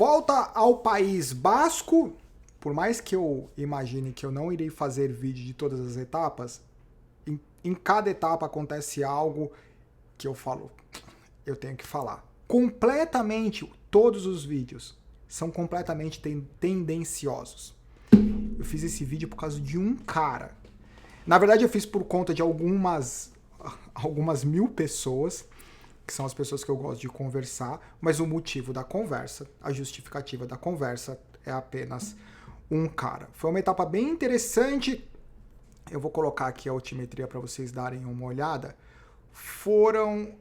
Volta ao País Basco. Por mais que eu imagine que eu não irei fazer vídeo de todas as etapas, em cada etapa acontece algo que eu falo, eu tenho que falar. Completamente, todos os vídeos são completamente tendenciosos. Eu fiz esse vídeo por causa de um cara. Na verdade, eu fiz por conta de algumas mil pessoas, que são as pessoas que eu gosto de conversar, mas o motivo da conversa, a justificativa da conversa é apenas um cara. Foi uma etapa bem interessante. Eu vou colocar aqui a altimetria para vocês darem uma olhada. Foram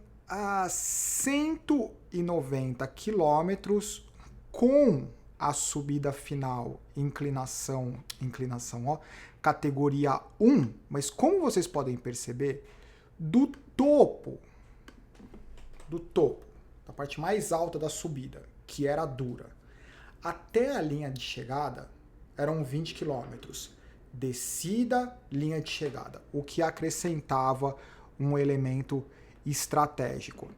190 quilômetros com a subida final, inclinação, ó, categoria 1. Mas como vocês podem perceber, do topo, da parte mais alta da subida, que era dura, até a linha de chegada, eram 20 quilômetros. Descida, linha de chegada, o que acrescentava um elemento estratégico.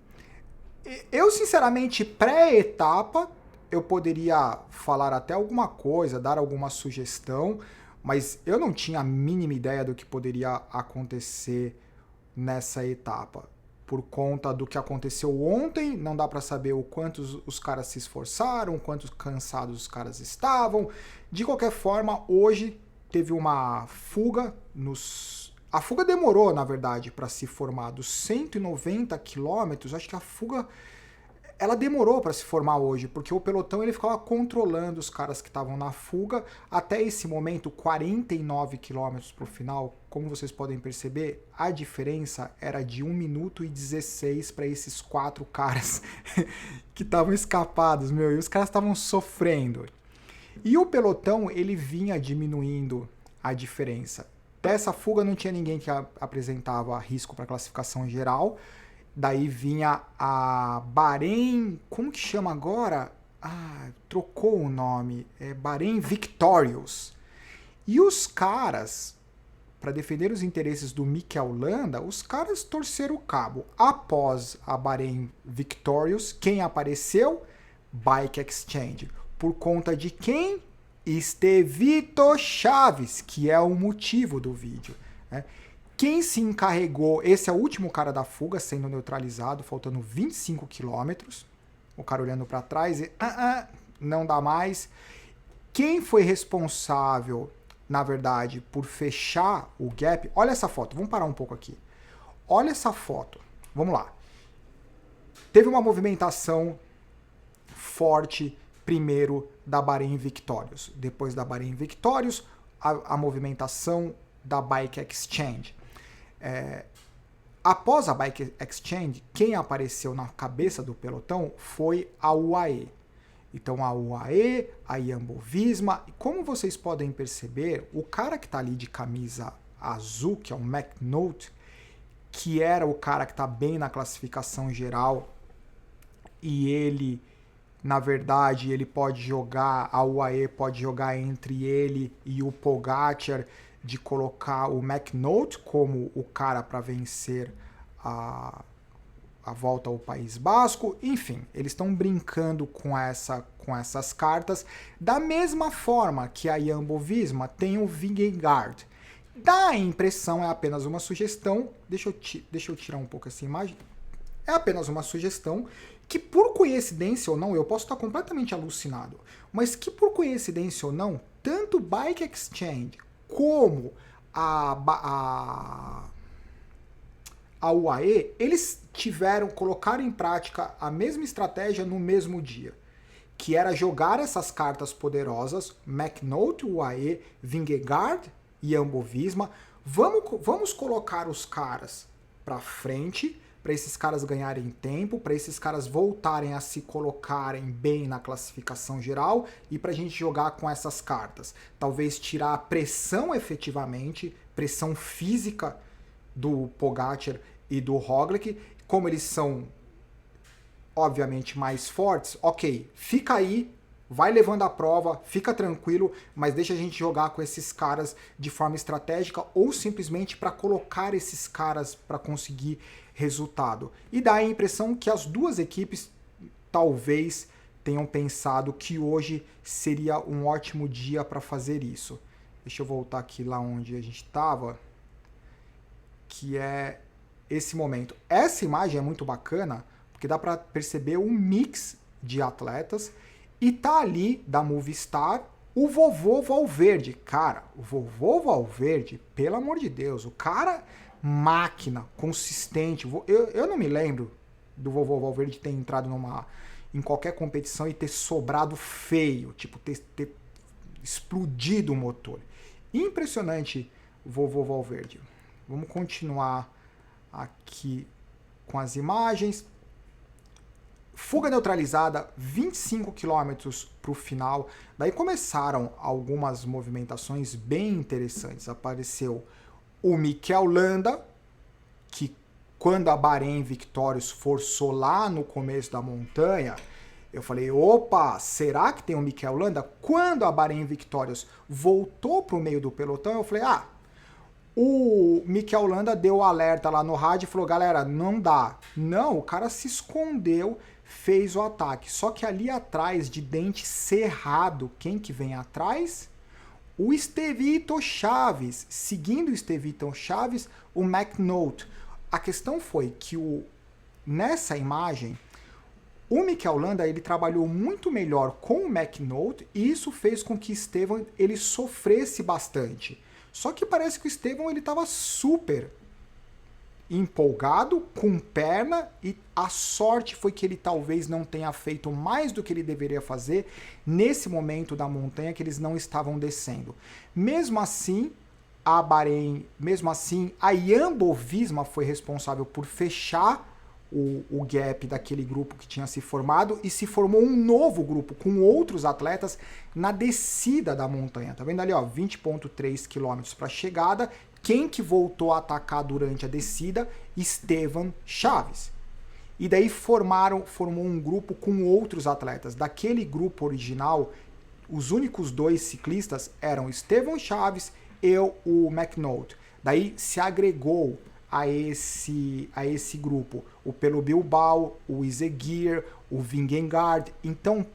Eu, sinceramente, pré-etapa, eu poderia falar até alguma coisa, dar alguma sugestão, mas eu não tinha a mínima ideia do que poderia acontecer nessa etapa. Por conta do que aconteceu ontem, não dá para saber o quanto os caras se esforçaram, quantos cansados os caras estavam. De qualquer forma, hoje teve uma fuga A fuga demorou, na verdade, para se formar. Dos 190 quilômetros, acho que a fuga ela demorou para se formar hoje, porque o pelotão ele ficava controlando os caras que estavam na fuga. Até esse momento, 49 quilômetros para o final, como vocês podem perceber, a diferença era de 1 minuto e 16 para esses 4 caras que estavam escapados, e os caras estavam sofrendo. E o pelotão, ele vinha diminuindo a diferença. Dessa fuga não tinha ninguém que apresentava risco para classificação geral. Daí vinha a Bahrein, como que chama agora? Trocou o nome, é Bahrein Victorious. E os caras, para defender os interesses do Mikel Landa, os caras torceram o cabo. Após a Bahrein Victorious, quem apareceu? Bike Exchange. Por conta de quem? Estevito Chaves, que é o motivo do vídeo, né? Quem se encarregou, esse é o último cara da fuga, sendo neutralizado, faltando 25 quilômetros. O cara olhando para trás e não dá mais. Quem foi responsável, na verdade, por fechar o gap? Olha essa foto, vamos parar um pouco aqui. Olha essa foto, vamos lá. Teve uma movimentação forte primeiro da Bahrein Victorious. Depois da Bahrein Victorious, a movimentação da Bike Exchange. Após a Bike Exchange, quem apareceu na cabeça do pelotão foi a UAE. Então a UAE, a Jumbo Visma, e como vocês podem perceber, o cara que está ali de camisa azul, que é o McNulty, que era o cara que está bem na classificação geral, e ele, na verdade, ele pode jogar, a UAE pode jogar entre ele e o Pogacar, de colocar o McNulty como o cara para vencer a volta ao País Basco. Enfim, eles estão brincando com essas cartas, da mesma forma que a Jumbo Visma tem o Vingegaard. Dá a impressão, é apenas uma sugestão, deixa eu tirar um pouco essa imagem, é apenas uma sugestão, que por coincidência ou não, eu posso estar completamente alucinado, mas que por coincidência ou não, tanto Bike Exchange como a UAE, eles colocaram em prática a mesma estratégia no mesmo dia, que era jogar essas cartas poderosas, McNulty, UAE, Vingegaard e Jumbo Visma. Vamos colocar os caras para frente, para esses caras ganharem tempo, para esses caras voltarem a se colocarem bem na classificação geral e para a gente jogar com essas cartas. Talvez tirar a pressão efetivamente, pressão física do Pogacar e do Roglic. Como eles são, obviamente, mais fortes, ok, fica aí, vai levando a prova, fica tranquilo, mas deixa a gente jogar com esses caras de forma estratégica ou simplesmente para colocar esses caras para conseguir resultado. E dá a impressão que as duas equipes talvez tenham pensado que hoje seria um ótimo dia para fazer isso. Deixa eu voltar aqui lá onde a gente estava, que é esse momento. Essa imagem é muito bacana, porque dá para perceber um mix de atletas e tá ali da Movistar o vovô Valverde. Cara, o vovô Valverde, pelo amor de Deus, o cara máquina, consistente. Eu não me lembro do vovô Valverde ter entrado em qualquer competição e ter sobrado feio, tipo, ter explodido o motor. Impressionante o vovô Valverde. Vamos continuar aqui com as imagens. Fuga neutralizada, 25 km para o final. Daí começaram algumas movimentações bem interessantes. Apareceu o Mikel Landa, que quando a Bahrein Victorious forçou lá no começo da montanha, eu falei, opa, será que tem o Mikel Landa? Quando a Bahrein Victorious voltou para o meio do pelotão, eu falei, o Mikel Landa deu o alerta lá no rádio e falou, galera, não dá. Não, o cara se escondeu, fez o ataque. Só que ali atrás, de dente cerrado, quem que vem atrás? O Estevito Chaves. Seguindo o Estevito Chaves, o McNulty. A questão foi que nessa imagem, o Mikel Landa ele trabalhou muito melhor com o McNulty e isso fez com que Esteban ele sofresse bastante. Só que parece que o Esteban ele estava super empolgado, com perna, e a sorte foi que ele talvez não tenha feito mais do que ele deveria fazer nesse momento da montanha que eles não estavam descendo. Mesmo assim, a Bahrein, a Jumbo Visma foi responsável por fechar o gap daquele grupo que tinha se formado e se formou um novo grupo com outros atletas na descida da montanha. Tá vendo ali, ó, 20,3 km para a chegada. Quem que voltou a atacar durante a descida? Esteban Chaves. E daí formou um grupo com outros atletas. Daquele grupo original, os únicos dois ciclistas eram Esteban Chaves e o McNulty. Daí se agregou a esse grupo o Pelo Bilbao, o Izegir, o Vingegaard. Então,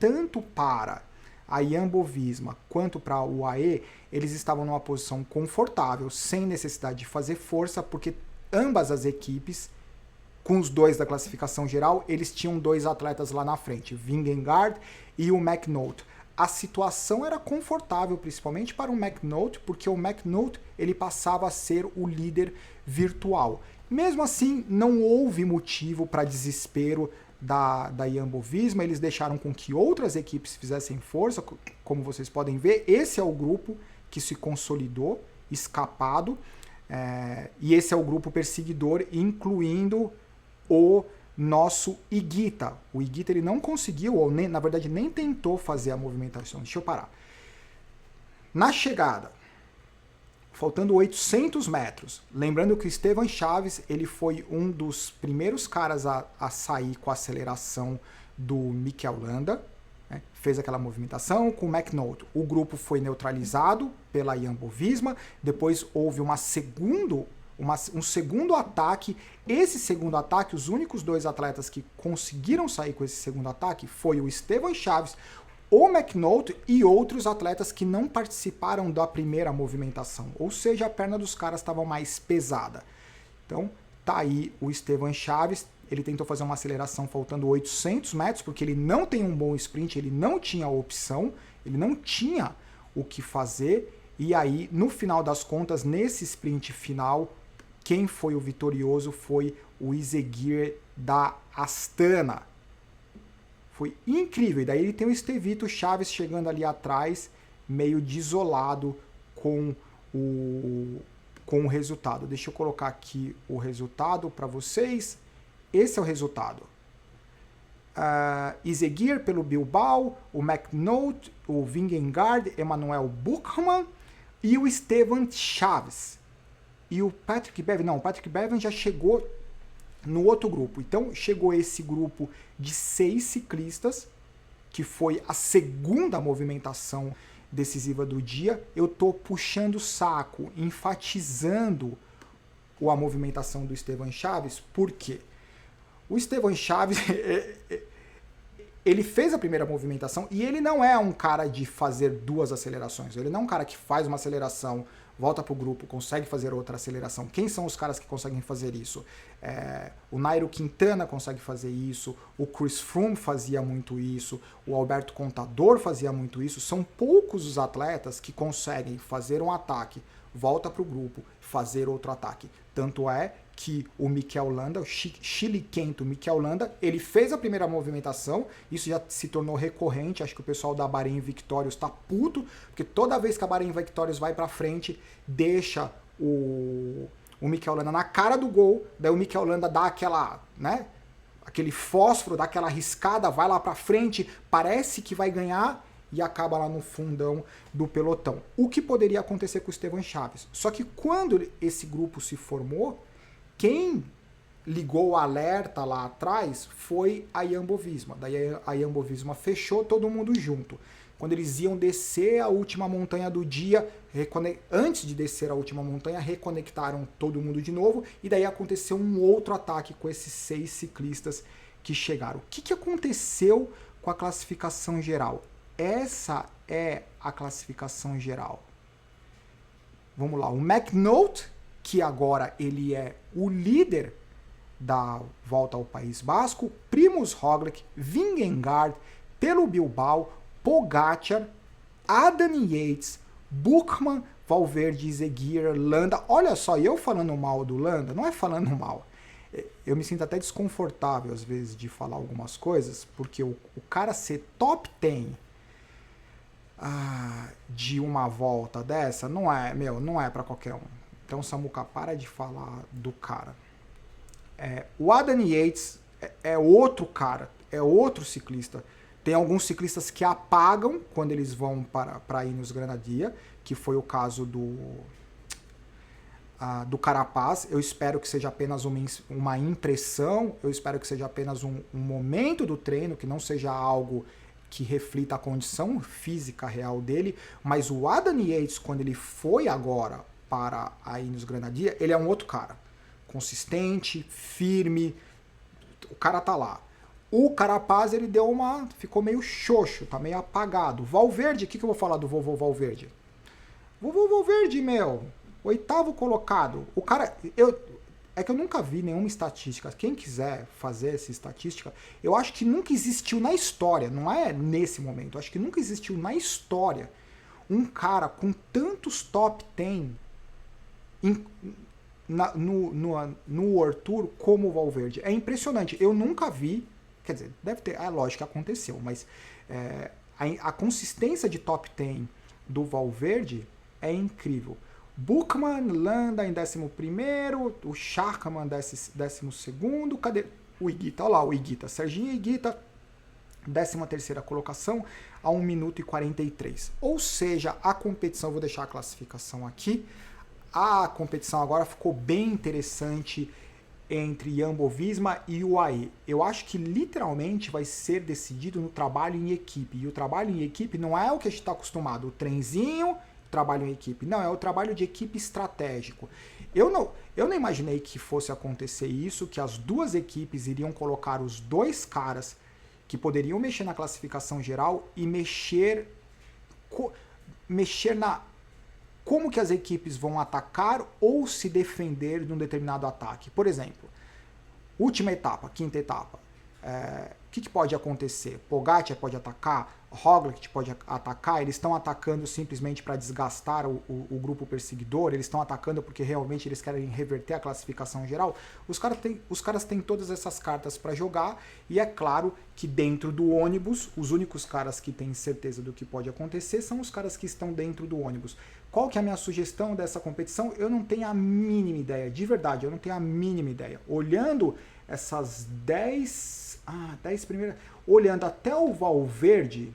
tanto para a Jumbo Visma quanto para a UAE, eles estavam numa posição confortável, sem necessidade de fazer força, porque ambas as equipes, com os dois da classificação geral, eles tinham dois atletas lá na frente, Vingegaard e o McNulty. A situação era confortável, principalmente para o McNulty, porque o McNulty ele passava a ser o líder virtual. Mesmo assim, não houve motivo para desespero da Jumbo Visma, eles deixaram com que outras equipes fizessem força, como vocês podem ver, esse é o grupo que se consolidou, escapado, e esse é o grupo perseguidor, incluindo o nosso Higuita. O Higuita ele não conseguiu, ou na verdade nem tentou fazer a movimentação. Deixa eu parar. Na chegada, faltando 800 metros, lembrando que o Esteban Chaves ele foi um dos primeiros caras a sair com a aceleração do Mikel Landa, né? Fez aquela movimentação com o McNulty. O grupo foi neutralizado pela Jumbo Visma, depois houve um segundo ataque. Esse segundo ataque, os únicos dois atletas que conseguiram sair com esse segundo ataque foi o Esteban Chaves, o McNulty e outros atletas que não participaram da primeira movimentação. Ou seja, a perna dos caras estava mais pesada. Então, tá aí o Esteban Chaves. Ele tentou fazer uma aceleração faltando 800 metros, porque ele não tem um bom sprint, ele não tinha opção, ele não tinha o que fazer. E aí, no final das contas, nesse sprint final, quem foi o vitorioso foi o Izegir da Astana. Foi incrível. E daí ele tem o Estevito Chaves chegando ali atrás, meio desolado com o resultado. Deixa eu colocar aqui o resultado para vocês. Esse é o resultado. Izegir pelo Bilbao, o McNulty, o Vingegaard, Emanuel Buchmann e o Esteban Chaves. E o Patrick Bevin, não, o Patrick Bevin já chegou no outro grupo. Então, chegou esse grupo de 6 ciclistas, que foi a segunda movimentação decisiva do dia. Eu estou puxando o saco, enfatizando a movimentação do Esteban Chaves, porque o Esteban Chaves, ele fez a primeira movimentação e ele não é um cara de fazer duas acelerações. Ele não é um cara que faz uma aceleração, volta pro grupo, consegue fazer outra aceleração. Quem são os caras que conseguem fazer isso? O Nairo Quintana consegue fazer isso, o Chris Froome fazia muito isso, o Alberto Contador fazia muito isso. São poucos os atletas que conseguem fazer um ataque, volta pro grupo, fazer outro ataque. Tanto é que o Mikel Landa, o chiliquento Mikel Landa, ele fez a primeira movimentação, isso já se tornou recorrente, acho que o pessoal da Bahrein Victorious tá puto, porque toda vez que a Bahrein Victorious vai pra frente, deixa o Mikel Landa na cara do gol, daí o Mikel Landa dá aquela, né, aquele fósforo, dá aquela riscada, vai lá pra frente, parece que vai ganhar, e acaba lá no fundão do pelotão. O que poderia acontecer com o Esteban Chaves? Só que quando esse grupo se formou, quem ligou o alerta lá atrás foi a Jumbo-Visma. Daí a Jumbo-Visma fechou todo mundo junto. Quando eles iam descer a última montanha do dia, antes de descer a última montanha, reconectaram todo mundo de novo, e daí aconteceu um outro ataque com esses 6 ciclistas que chegaram. O que aconteceu com a classificação geral? Essa é a classificação geral. Vamos lá, o McNulty, que agora ele é o líder da Volta ao País Basco, Primož Roglic, Vingegaard, Pello Bilbao, Pogačar, Adam Yates, Buchmann, Valverde, Seguir, Landa. Olha só, eu falando mal do Landa, não é falando mal. Eu me sinto até desconfortável às vezes de falar algumas coisas, porque o cara ser top 10 de uma volta dessa, não é para qualquer um. Então, Samuca, para de falar do cara. O Adam Yates é outro cara, é outro ciclista. Tem alguns ciclistas que apagam quando eles vão para Ineos Grenadier, que foi o caso do Carapaz. Eu espero que seja apenas uma impressão, eu espero que seja apenas um momento do treino, que não seja algo que reflita a condição física real dele, mas o Adam Yates, quando ele foi agora para a Ineos Grenadier, ele é um outro cara. Consistente, firme, o cara tá lá. O Carapaz, ele ficou meio xoxo, tá meio apagado. Valverde, o que eu vou falar do vovô Valverde? Vovô Valverde, 8º colocado. O cara, é que eu nunca vi nenhuma estatística. Quem quiser fazer essa estatística, eu acho que nunca existiu na história, não é nesse momento, eu acho que nunca existiu na história um cara com tantos top 10 no World Tour como o Valverde. É impressionante, eu nunca vi, quer dizer, deve ter, lógico que aconteceu, mas a consistência de top 10 do Valverde é incrível. Buchmann, Landa em 11º, o Schachmann 12º, cadê o Higuita? Olha lá o Higuita, Serginho Higuita, 13ª colocação, a 1 minuto e 43. Ou seja, a competição, vou deixar a classificação aqui, a competição agora ficou bem interessante entre Jumbo-Visma e UAE. Eu acho que literalmente vai ser decidido no trabalho em equipe, e o trabalho em equipe não é o que a gente está acostumado, o trenzinho, trabalho em equipe. Não, é o trabalho de equipe estratégico. Eu não imaginei que fosse acontecer isso, que as duas equipes iriam colocar os 2 caras que poderiam mexer na classificação geral e mexer na como que as equipes vão atacar ou se defender de um determinado ataque. Por exemplo, última etapa, 5ª etapa. O que pode acontecer? Pogačar pode atacar, Roglic pode atacar, eles estão atacando simplesmente para desgastar o grupo perseguidor, eles estão atacando porque realmente eles querem reverter a classificação geral. Os caras têm todas essas cartas para jogar, e é claro que dentro do ônibus, os únicos caras que têm certeza do que pode acontecer são os caras que estão dentro do ônibus. Qual que é a minha sugestão dessa competição? Eu não tenho a mínima ideia, de verdade, eu não tenho a mínima ideia. Olhando essas 10 primeiras, olhando até o Valverde,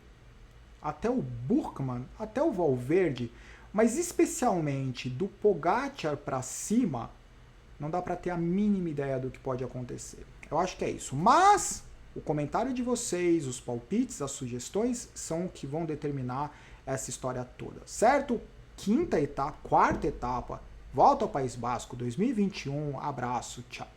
até o Buchmann, até o Valverde, mas especialmente do Pogačar para cima, não dá para ter a mínima ideia do que pode acontecer. Eu acho que é isso. Mas o comentário de vocês, os palpites, as sugestões são o que vão determinar essa história toda, certo? 4ª etapa, Volta ao País Basco 2021. Abraço, tchau.